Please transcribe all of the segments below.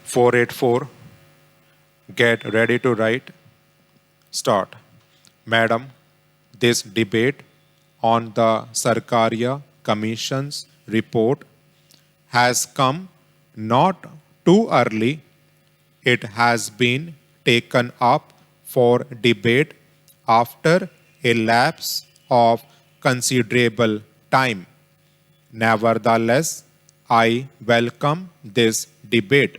484. Get ready to write. Start. Madam, this debate on the Sarkaria Commission's report has come not too early. It has been taken up for debate after a lapse of considerable time. Nevertheless, I welcome this debate.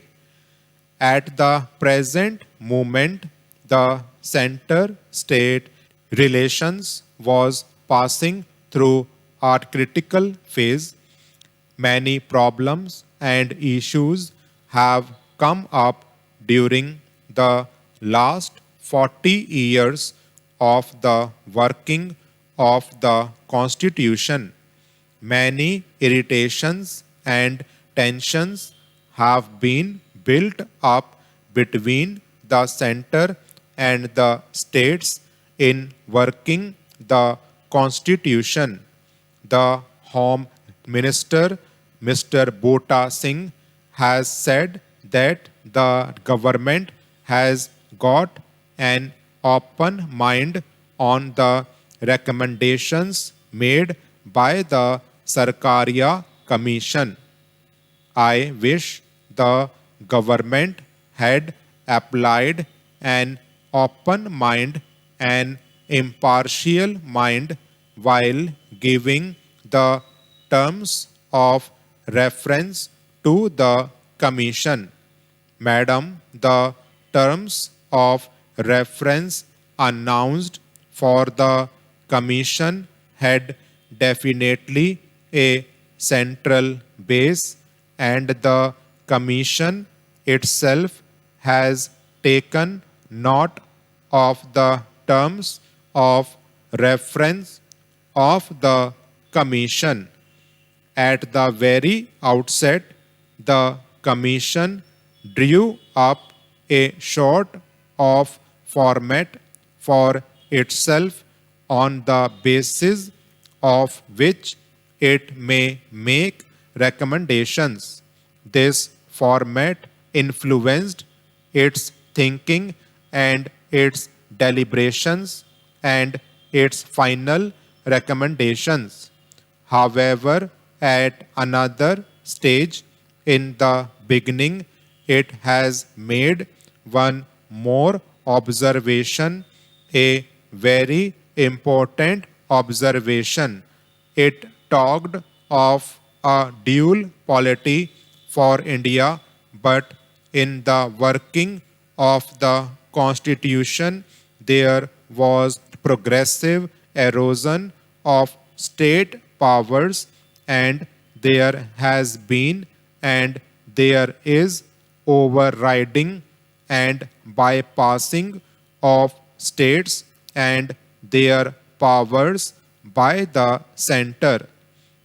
At the present moment, the center state relations was passing through a critical phase. Many problems and issues have come up during the last 40 years of the working of the Constitution. Many irritations and tensions have been built up between the center and the states in working the Constitution. The Home Minister, Mr. Bota Singh, has said that the government has got an open mind on the recommendations made by the Sarkaria Commission. I wish the government had applied an open mind and impartial mind while giving the terms of reference to the Commission. Madam, the terms of reference announced for the Commission had definitely a central base, and the Commission itself has taken note of the terms of reference of the Commission. At the very outset, the Commission drew up a sort of format for itself on the basis of which it may make recommendations. This format influenced its thinking and its deliberations and its final recommendations. However, at another stage in the beginning, it has made one more observation, a very important observation. It talked of a dual polity for India, but in the working of the Constitution, there was progressive erosion of state powers, and there has been and there is overriding and bypassing of states and their powers by the center.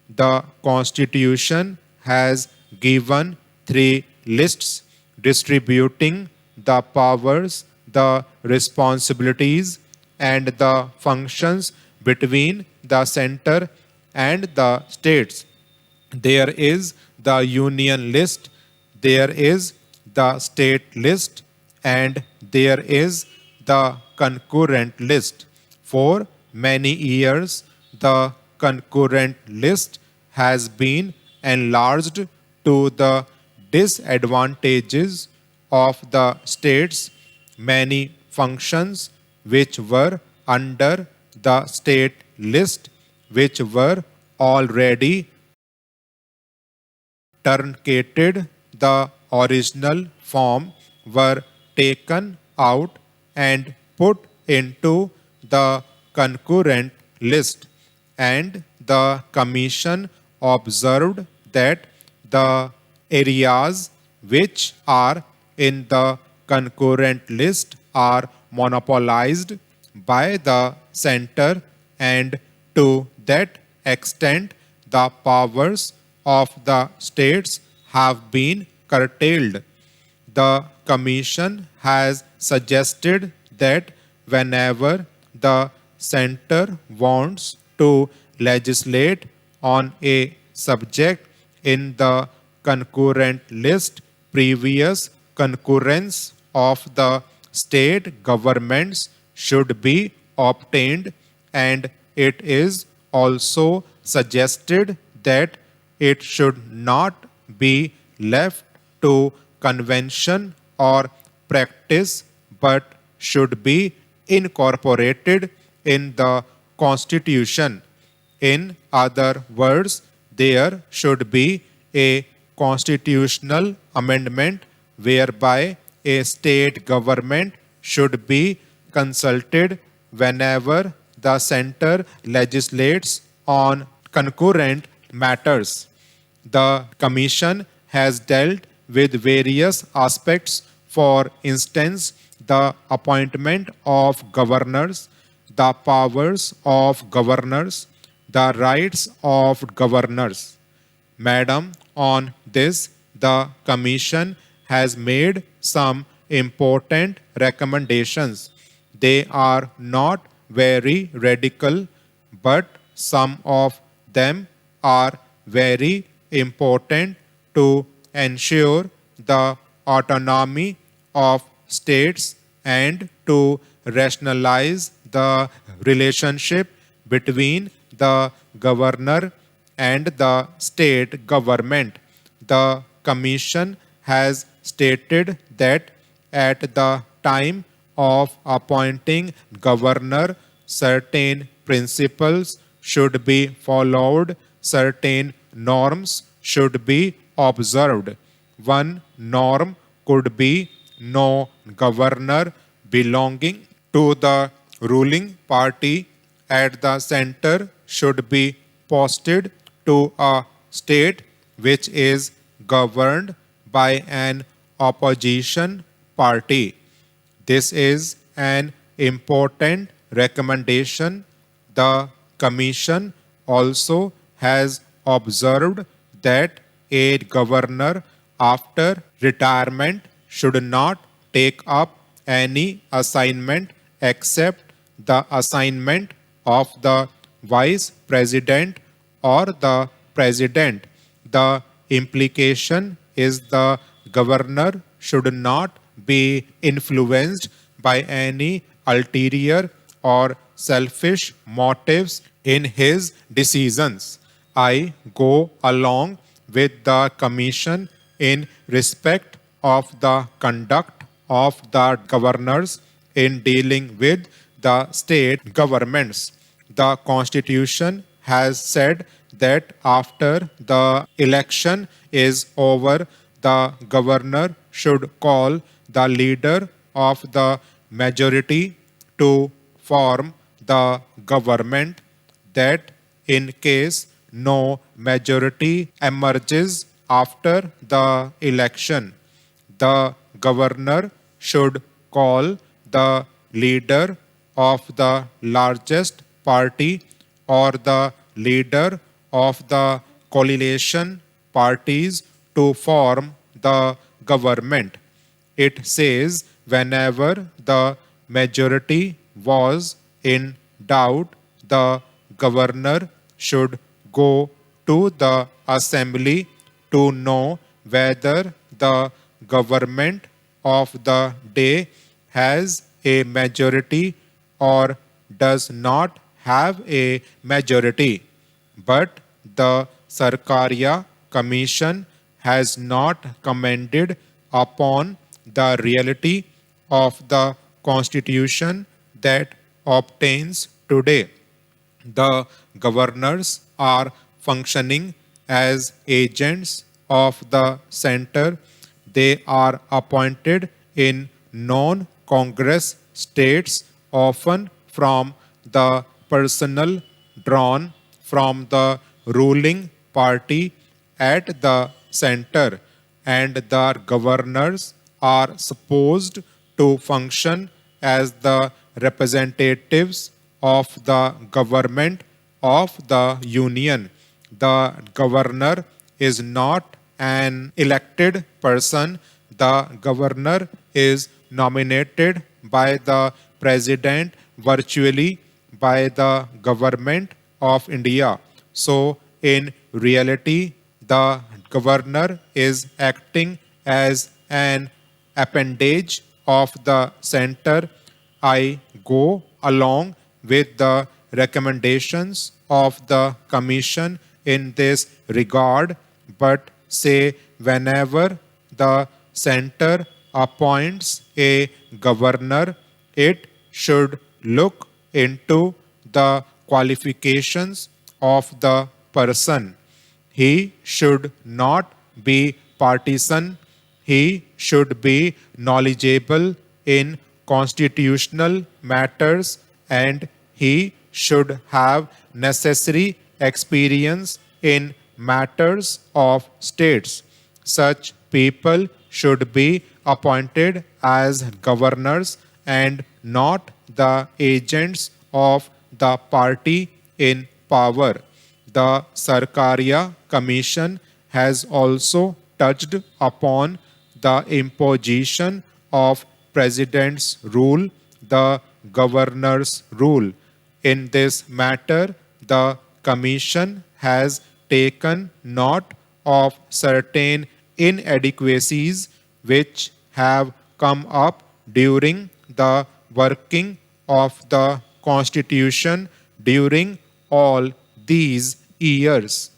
The Constitution has given three lists distributing the powers, the responsibilities, and the functions between the center and the states. There is the union list, there is the state list, and there is the concurrent list. For many years, the concurrent list has been enlarged to the disadvantages of the states. Many functions which were under the state list, which were already truncated the original form, were taken out and put into the concurrent list, and the Commission observed that the areas which are in the concurrent list are monopolized by the center, and to that extent the powers of the states have been curtailed. The Commission has suggested that whenever the center wants to legislate on a subject in the concurrent list, previous concurrence of the state governments should be obtained, and it is also suggested that it should not be left to convention or practice but should be incorporated in the constitution. In other words, there should be a constitutional amendment whereby a state government should be consulted whenever the center legislates on concurrent matters. The Commission has dealt with various aspects, for instance, the appointment of governors, the powers of governors, the rights of governors. Madam, on this, the Commission has made some important recommendations. They are not very radical, but some of them are very important to ensure the autonomy of states and to rationalize the relationship between the governor and the state government. The Commission has stated that at the time of appointing governor, certain principles should be followed, certain norms should be observed. One norm could be no governor belonging to the ruling party at the center should be posted to a state which is governed by an opposition party. This is an important recommendation. The Commission also has observed that a governor after retirement should not take up any assignment except the assignment of the vice president or the president. The implication is the governor should not be influenced by any ulterior or selfish motives in his decisions. I go along with the Commission in respect of the conduct of the governors in dealing with the state governments. The Constitution has said that after the election is over, the governor should call the leader of the majority to form the government, that in case no majority emerges after the election, the governor should call the leader of the largest party or the leader of the coalition parties to form the government. It says whenever the majority was in doubt, the governor should go to the assembly to know whether the government of the day has a majority or does not have a majority. But the Sarkaria Commission has not commented upon the reality of the constitution that obtains today. The governors are functioning as agents of the center. They are appointed in non-Congress states, often from the personnel drawn from the ruling party at the center, and the governors are supposed to function as the representatives of the government of the union. The governor is not an elected person. The governor is nominated by the president virtually by the government of India. So in reality, the governor is acting as an appendage of the center, I go along with the recommendations of the Commission in this regard, but say whenever the center appoints a governor, it should look into the qualifications of the person. He should not be partisan. He should be knowledgeable in constitutional matters, and he should have necessary experience in matters of states. Such people should be appointed as governors and not the agents of the party in power. The Sarkaria Commission has also touched upon the imposition of President's rule, the Governor's rule. In this matter, the Commission has taken note of certain inadequacies which have come up during the working of the Constitution during all these years.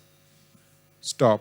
Stop.